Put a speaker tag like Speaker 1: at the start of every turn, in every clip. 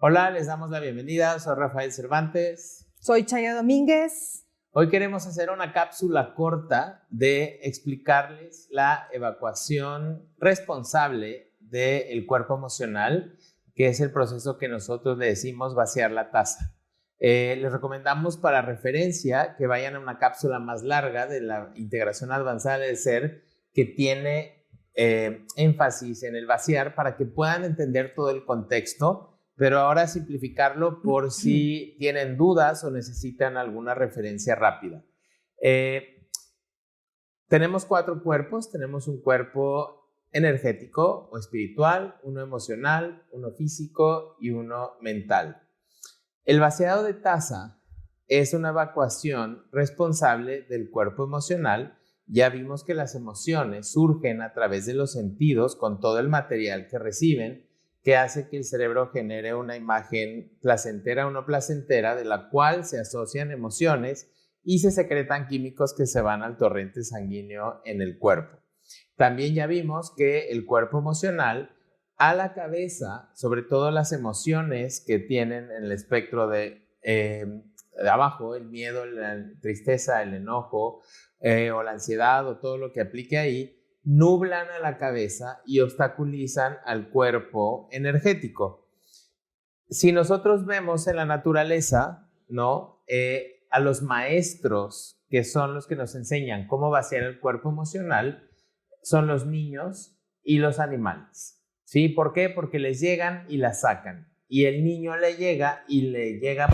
Speaker 1: Hola, les damos la bienvenida. Soy Rafael Cervantes.
Speaker 2: Soy Chaya Domínguez.
Speaker 1: Hoy queremos hacer una cápsula corta de explicarles la evacuación responsable del cuerpo emocional, que es el proceso que nosotros le decimos vaciar la taza. Les recomendamos para referencia que vayan a una cápsula más larga de la integración avanzada del ser que tiene énfasis en el vaciar para que puedan entender todo el contexto. Pero ahora simplificarlo por si tienen dudas o necesitan alguna referencia rápida. Tenemos 4 cuerpos. Tenemos un cuerpo energético o espiritual, uno emocional, uno físico y uno mental. El vaciado de taza es una evacuación responsable del cuerpo emocional. Ya vimos que las emociones surgen a través de los sentidos con todo el material que reciben, que hace que el cerebro genere una imagen placentera o no placentera, de la cual se asocian emociones y se secretan químicos que se van al torrente sanguíneo en el cuerpo. También ya vimos que el cuerpo emocional, a la cabeza, sobre todo las emociones que tienen en el espectro de abajo, el miedo, la tristeza, el enojo o la ansiedad o todo lo que aplique ahí, nublan a la cabeza y obstaculizan al cuerpo energético. Si nosotros vemos en la naturaleza, ¿no? A los maestros, que son los que nos enseñan cómo vaciar el cuerpo emocional, son los niños y los animales. ¿Sí? ¿Por qué? Porque les llegan y la sacan. Y el niño le llega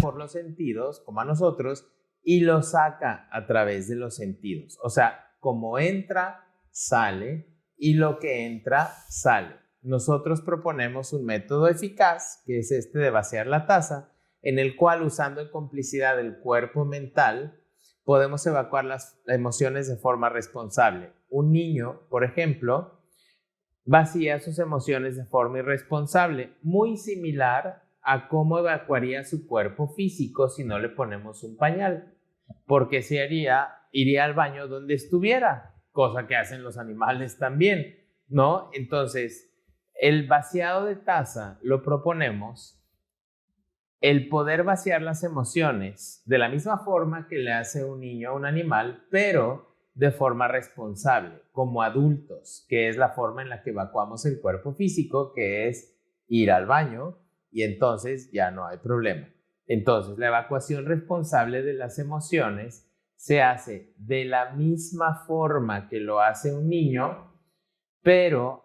Speaker 1: por los sentidos, como a nosotros, y lo saca a través de los sentidos. O sea, como entra, sale, y lo que entra, sale. Nosotros proponemos un método eficaz, que es este de vaciar la taza, en el cual, usando en complicidad el cuerpo mental, podemos evacuar las emociones de forma responsable. Un niño, por ejemplo, vacía sus emociones de forma irresponsable, muy similar a cómo evacuaría su cuerpo físico si no le ponemos un pañal, porque iría al baño donde estuviera, cosa que hacen los animales también, ¿no? Entonces, el vaciado de taza lo proponemos, el poder vaciar las emociones de la misma forma que le hace un niño a un animal, pero de forma responsable, como adultos, que es la forma en la que evacuamos el cuerpo físico, que es ir al baño, y entonces ya no hay problema. Entonces, la evacuación responsable de las emociones se hace de la misma forma que lo hace un niño, pero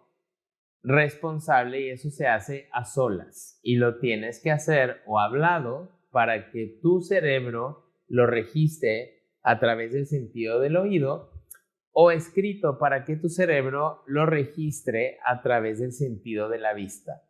Speaker 1: responsable, y eso se hace a solas. Y lo tienes que hacer o hablado para que tu cerebro lo registre a través del sentido del oído, o escrito para que tu cerebro lo registre a través del sentido de la vista.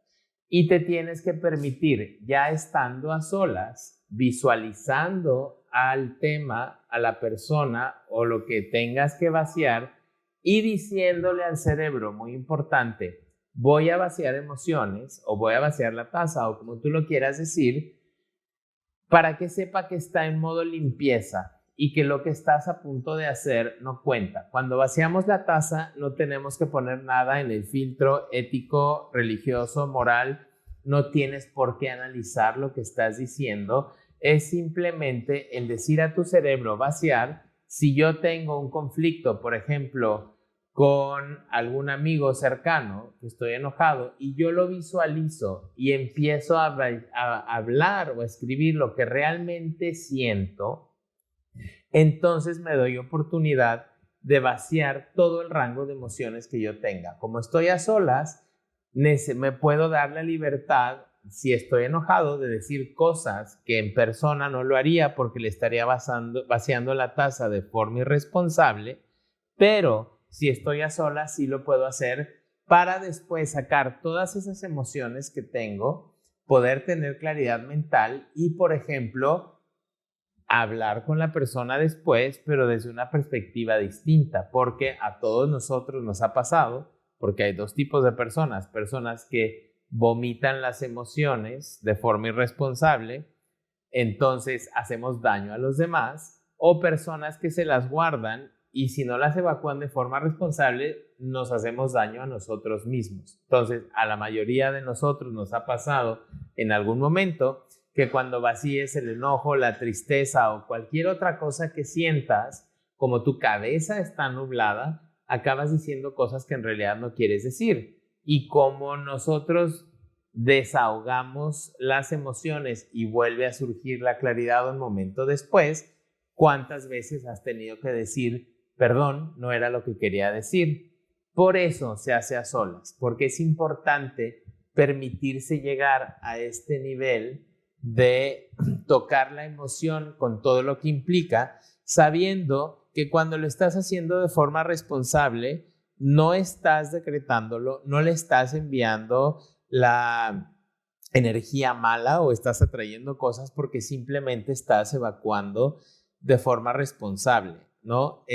Speaker 1: Y te tienes que permitir, ya estando a solas, visualizando al tema, a la persona o lo que tengas que vaciar, y diciéndole al cerebro, muy importante, voy a vaciar emociones o voy a vaciar la taza o como tú lo quieras decir, para que sepa que está en modo limpieza y que lo que estás a punto de hacer no cuenta. Cuando vaciamos la taza no tenemos que poner nada en el filtro ético, religioso, moral. No tienes por qué analizar lo que estás diciendo. Es simplemente el decir a tu cerebro vaciar. Si yo tengo un conflicto, por ejemplo, con algún amigo cercano, que estoy enojado, y yo lo visualizo y empiezo a hablar o a escribir lo que realmente siento, entonces me doy oportunidad de vaciar todo el rango de emociones que yo tenga. Como estoy a solas, me puedo dar la libertad, si estoy enojado, de decir cosas que en persona no lo haría porque le estaría vaciando la taza de forma irresponsable, pero si estoy a solas sí lo puedo hacer para después sacar todas esas emociones que tengo, poder tener claridad mental y, por ejemplo, hablar con la persona después, pero desde una perspectiva distinta, porque a todos nosotros nos ha pasado, porque hay 2 tipos de personas que vomitan las emociones de forma irresponsable, entonces hacemos daño a los demás, o personas que se las guardan y si no las evacúan de forma responsable, nos hacemos daño a nosotros mismos. Entonces, a la mayoría de nosotros nos ha pasado en algún momento, que cuando vacíes el enojo, la tristeza o cualquier otra cosa que sientas, como tu cabeza está nublada, acabas diciendo cosas que en realidad no quieres decir. Y como nosotros desahogamos las emociones y vuelve a surgir la claridad un momento después, ¿cuántas veces has tenido que decir, perdón, no era lo que quería decir? Por eso se hace a solas, porque es importante permitirse llegar a este nivel de tocar la emoción con todo lo que implica, sabiendo que cuando lo estás haciendo de forma responsable, no estás decretándolo, no le estás enviando la energía mala o estás atrayendo cosas porque simplemente estás evacuando de forma responsable, ¿no?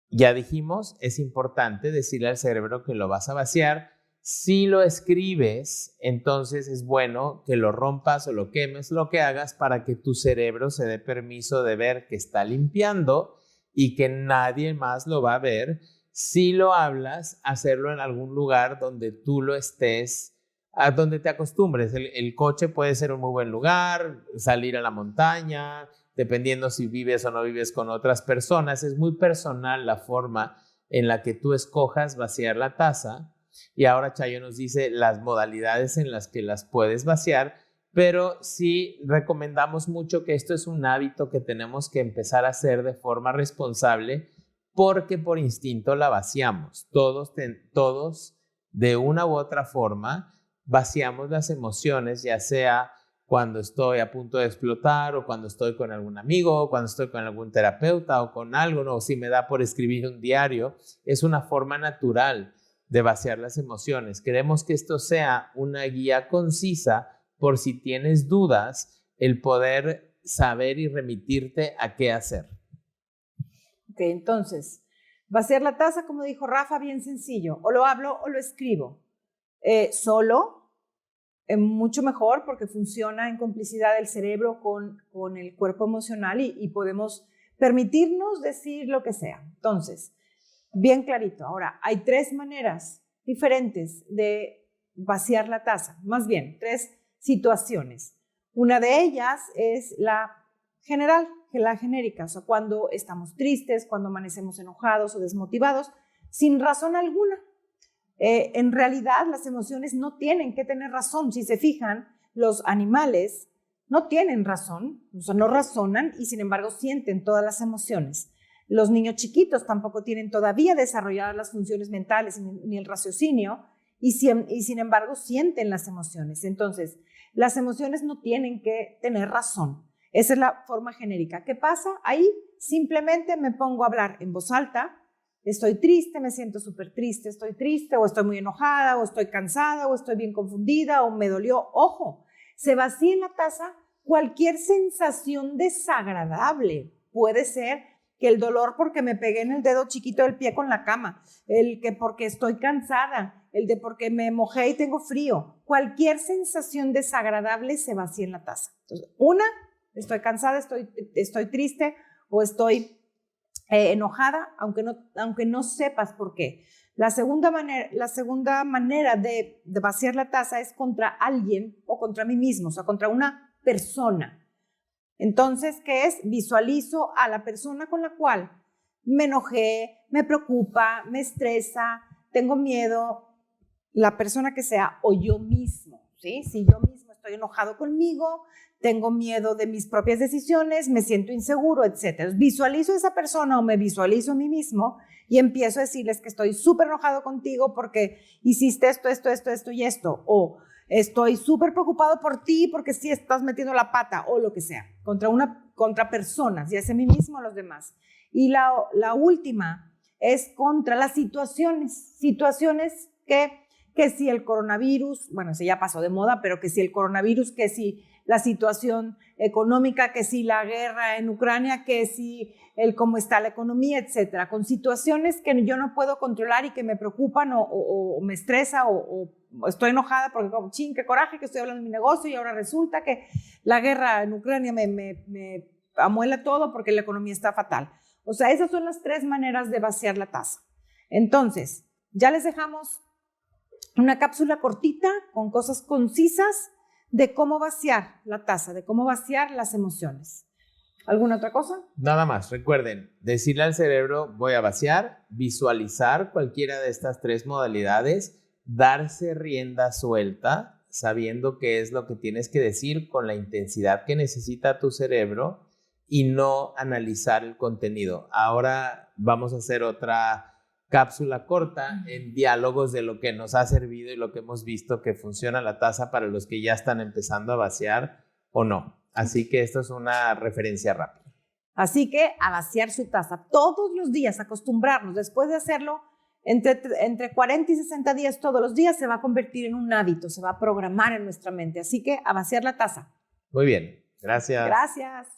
Speaker 1: Ya dijimos, es importante decirle al cerebro que lo vas a vaciar. Si lo escribes, entonces es bueno que lo rompas o lo quemes, lo que hagas para que tu cerebro se dé permiso de ver que está limpiando y que nadie más lo va a ver. Si lo hablas, hacerlo en algún lugar donde tú lo estés, a donde te acostumbres. El coche puede ser un muy buen lugar, salir a la montaña, dependiendo si vives o no vives con otras personas. Es muy personal la forma en la que tú escojas vaciar la taza. Y ahora Chayo nos dice las modalidades en las que las puedes vaciar, pero sí recomendamos mucho que esto es un hábito que tenemos que empezar a hacer de forma responsable porque por instinto la vaciamos. Todos de una u otra forma vaciamos las emociones, ya sea cuando estoy a punto de explotar o cuando estoy con algún amigo o cuando estoy con algún terapeuta o con algo, ¿no? O si me da por escribir un diario, es una forma natural de vaciar las emociones. Queremos que esto sea una guía concisa por si tienes dudas, el poder saber y remitirte a qué hacer.
Speaker 2: Ok, entonces, vaciar la taza, como dijo Rafa, bien sencillo. O lo hablo o lo escribo. Solo, mucho mejor porque funciona en complicidad el cerebro con el cuerpo emocional y podemos permitirnos decir lo que sea. Entonces, bien clarito. Ahora, hay 3 maneras diferentes de vaciar la taza, más bien 3 situaciones. Una de ellas es la general, la genérica, o sea, cuando estamos tristes, cuando amanecemos enojados o desmotivados, sin razón alguna. En realidad, las emociones no tienen que tener razón. Si se fijan, los animales no tienen razón, o sea, no razonan y sin embargo sienten todas las emociones. Los niños chiquitos tampoco tienen todavía desarrolladas las funciones mentales ni el raciocinio y sin embargo sienten las emociones. Entonces, las emociones no tienen que tener razón. Esa es la forma genérica. ¿Qué pasa? Ahí simplemente me pongo a hablar en voz alta. Estoy triste, me siento súper triste, estoy triste, o estoy muy enojada, o estoy cansada, o estoy bien confundida, o me dolió. Ojo, se vacía en la taza cualquier sensación desagradable. Puede ser que el dolor porque me pegué en el dedo chiquito del pie con la cama, el que porque estoy cansada, el de porque me mojé y tengo frío. Cualquier sensación desagradable se vacía en la taza. Entonces, estoy cansada, estoy triste o estoy enojada, aunque no sepas por qué. La segunda manera de vaciar la taza es contra alguien o contra mí mismo, o sea, contra una persona. Entonces, ¿qué es? Visualizo a la persona con la cual me enojé, me preocupa, me estresa, tengo miedo, la persona que sea, o yo mismo, ¿sí? Si yo mismo estoy enojado conmigo, tengo miedo de mis propias decisiones, me siento inseguro, etc. Visualizo a esa persona o me visualizo a mí mismo y empiezo a decirles que estoy súper enojado contigo porque hiciste esto y esto, o estoy súper preocupado por ti porque sí estás metiendo la pata, o lo que sea, contra personas, ya sea a mí mismo o a los demás. Y la última es contra las situaciones que si el coronavirus, bueno, ese ya pasó de moda, pero que si el coronavirus, que si la situación económica, que si la guerra en Ucrania, que si cómo está la economía, etcétera, con situaciones que yo no puedo controlar y que me preocupan o me estresa o estoy enojada porque como, qué coraje que estoy hablando de mi negocio y ahora resulta que la guerra en Ucrania me amuela todo porque la economía está fatal. O sea, esas son las 3 maneras de vaciar la taza. Entonces, ya les dejamos una cápsula cortita con cosas concisas de cómo vaciar la taza, de cómo vaciar las emociones. ¿Alguna otra cosa?
Speaker 1: Nada más, recuerden, decirle al cerebro voy a vaciar, visualizar cualquiera de estas 3 modalidades, darse rienda suelta, sabiendo qué es lo que tienes que decir con la intensidad que necesita tu cerebro y no analizar el contenido. Ahora vamos a hacer otra cápsula corta en diálogos de lo que nos ha servido y lo que hemos visto que funciona la taza para los que ya están empezando a vaciar o no. Así que esto es una referencia rápida.
Speaker 2: Así que a vaciar su taza todos los días, acostumbrarnos. Después de hacerlo entre 40 y 60 días todos los días, se va a convertir en un hábito, se va a programar en nuestra mente. Así que a vaciar la taza.
Speaker 1: Muy bien, gracias.
Speaker 2: Gracias.